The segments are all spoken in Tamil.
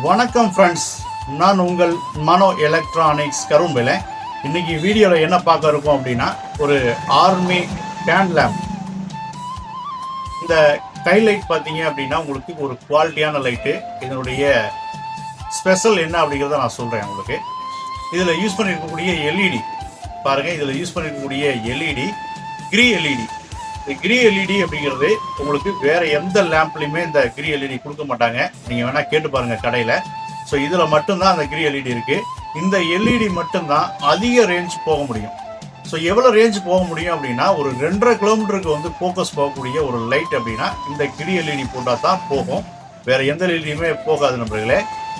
வணக்கம் ஃப்ரெண்ட்ஸ், நான் உங்கள் மனோ எலக்ட்ரானிக்ஸ் கரும்புல. இன்னைக்கு வீடியோவில் என்ன பார்க்க இருக்கோம் அப்படின்னா, ஒரு ஆர்மி கேன் லேம்ப். இந்த கை லைட் பார்த்தீங்க அப்படின்னா உங்களுக்கு ஒரு குவாலிட்டியான லைட்டு. இதனுடைய ஸ்பெஷல் என்ன அப்படிங்கிறத நான் சொல்கிறேன் உங்களுக்கு. இதில் யூஸ் பண்ணியிருக்கக்கூடிய எல்இடி பாருங்கள். இதில் யூஸ் பண்ணியிருக்கக்கூடிய எல்இடி கிரி எல்இடி. இந்த கிரி எல்இடி அப்படிங்கிறது உங்களுக்கு வேறு எந்த லேம்ப்லையுமே இந்த கிரி எல்இடி கொடுக்க மாட்டாங்க. நீங்கள் வேணால் கேட்டு பாருங்கள் கடையில். ஸோ இதில் மட்டும்தான் அந்த கிரி எல்இடி இருக்குது. இந்த எல்இடி மட்டும்தான் அதிக ரேஞ்ச் போக முடியும். ஸோ எவ்வளோ ரேஞ்ச் போக முடியும் அப்படின்னா, ஒரு 2.5 கிலோமீட்டருக்கு வந்து ஃபோக்கஸ் போகக்கூடிய ஒரு லைட் அப்படின்னா இந்த கிரி எல்இடி போட்டால் தான் போகும். வேறு எந்த எல்இடியுமே போகாது நண்பர்களே.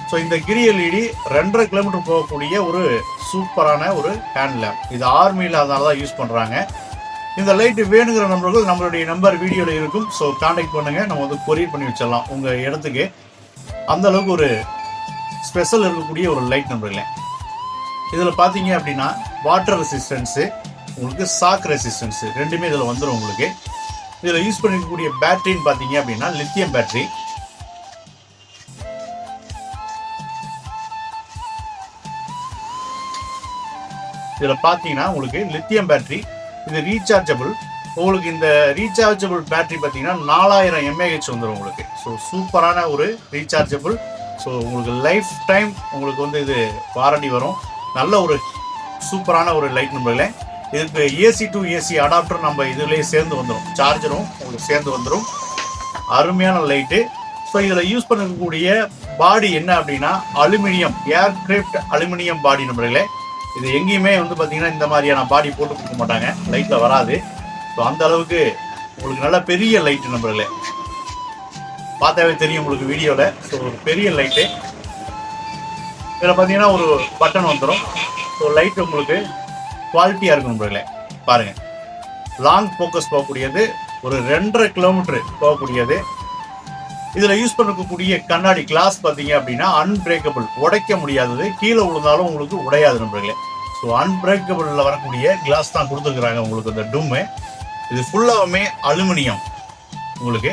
ஸோ இந்த கிரி எல்இடி 2.5 கிலோமீட்டர் போகக்கூடிய ஒரு சூப்பரான ஒரு ஹேண்ட் லேம்ப். இது ஆர்மியில் அதனால தான் யூஸ் பண்ணுறாங்க. இந்த லைட்டு வேணுங்கிற நண்பர்கள் நம்மளுடைய நம்பர் வீடியோவில் இருக்கும். ஸோ கான்டாக்ட் பண்ணுங்கள், நம்ம வந்து கொரியர் பண்ணி வச்சிடலாம் உங்கள் இடத்துக்கு. அந்த அளவுக்கு ஒரு ஸ்பெஷல் இருக்கக்கூடிய ஒரு லைட் நண்பர்களே. இதில் பார்த்தீங்க அப்படின்னா வாட்டர் ரெசிஸ்டன்ஸு, உங்களுக்கு ஷாக் ரெசிஸ்டன்ஸு ரெண்டுமே இதில் வந்துடும் உங்களுக்கு. இதில் யூஸ் பண்ணிக்கக்கூடிய பேட்டரின்னு பார்த்தீங்க அப்படின்னா லித்தியம் பேட்டரி. இதில் பார்த்தீங்கன்னா உங்களுக்கு லித்தியம் பேட்டரி. இது ரீசார்ஜபிள். உங்களுக்கு இந்த ரீசார்ஜபிள் பேட்டரி பார்த்தீங்கன்னா 4000 mAh வந்துடும் உங்களுக்கு. ஸோ சூப்பரான ஒரு ரீசார்ஜபிள். ஸோ உங்களுக்கு லைஃப் டைம் உங்களுக்கு வந்து இது வாரண்டி வரும். நல்ல ஒரு சூப்பரான ஒரு லைட் நம்பர்களே. இதுக்கு ஏசி டு ஏசி அடாப்டர் நம்ம இதுலேயே சேர்ந்து வந்துடும். சார்ஜரும் உங்களுக்கு சேர்ந்து வந்துடும். அருமையான லைட்டு. ஸோ இதில் யூஸ் பண்ணக்கூடிய பாடி என்ன அப்படின்னா அலுமினியம், ஏர்கிராஃப்ட் அலுமினியம் பாடி நம்பர்களே. இது எங்கேயுமே வந்து பார்த்தீங்கன்னா இந்த மாதிரியான பாடி போட்டு கொடுக்க மாட்டாங்க, லைட்டில் வராது. ஸோ அந்த அளவுக்கு உங்களுக்கு நல்ல பெரிய லைட்டு நம்பர்களே. பார்த்தாவே தெரியும் உங்களுக்கு வீடியோவில். ஸோ ஒரு பெரிய லைட்டு. இதில் பார்த்தீங்கன்னா ஒரு பட்டன் வந்துடும். ஸோ லைட் உங்களுக்கு குவாலிட்டியாக இருக்கும் நம்பர்களே. பாருங்கள், லாங் ஃபோக்கஸ் போகக்கூடியது, ஒரு 2.5 கிலோமீட்டர் போகக்கூடியது. இதில் யூஸ் பண்ணக்கூடிய கண்ணாடி கிளாஸ் பார்த்தீங்க அப்படின்னா அன்பிரேக்கபிள், உடைக்க முடியாதது. கீழே விழுந்தாலும் உங்களுக்கு உடையாது நண்பர்களே. ஸோ அன்பிரேக்கபிளில் வரக்கூடிய கிளாஸ் தான் கொடுத்துருக்குறாங்க உங்களுக்கு இந்த டூமு. இது ஃபுல்லாகவுமே அலுமினியம். உங்களுக்கு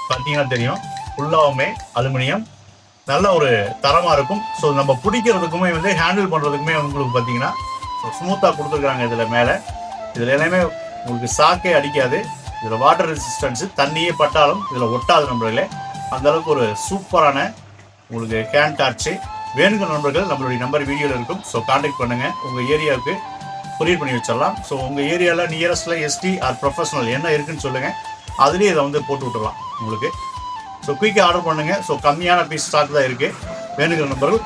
பார்த்தீங்கன்னா தெரியும், ஃபுல்லாகவுமே அலுமினியம். நல்ல ஒரு தரமாக இருக்கும். ஸோ நம்ம பிடிக்கிறதுக்குமே வந்து ஹேண்டில் பண்ணுறதுக்குமே உங்களுக்கு பார்த்தீங்கன்னா ஸோ ஸ்மூத்தாக கொடுத்துருக்குறாங்க. இதில் மேலே இதில் எல்லாமே உங்களுக்கு ஷாக்கே அடிக்காது. இதில் வாட்டர் ரெசிஸ்டன்ஸு, தண்ணியே பட்டாலும் இதில் ஒட்டாது நண்பர்களே. அந்தளவுக்கு ஒரு சூப்பரான உங்களுக்கு கேன் டார்ச்சு. வேணுங்கிற நண்பர்கள் நம்மளுடைய நம்பர் வீடியோவில் இருக்கும். ஸோ கான்டாக்ட் பண்ணுங்கள், உங்கள் ஏரியாவுக்கு கொரியர் பண்ணி வச்சிடலாம். ஸோ உங்கள் ஏரியாவில் நியரஸ்ட்டில் எஸ்டி ஆர் ப்ரொஃபஷனல் என்ன இருக்குன்னு சொல்லுங்கள், அதுலேயே இதை வந்து போட்டு விட்டுடலாம் உங்களுக்கு. ஸோ குயிக்காக ஆர்டர் பண்ணுங்கள். ஸோ கம்மியான பீஸ் ஸ்டாக் தான் இருக்குது. வேணுங்கிற நண்பர்கள்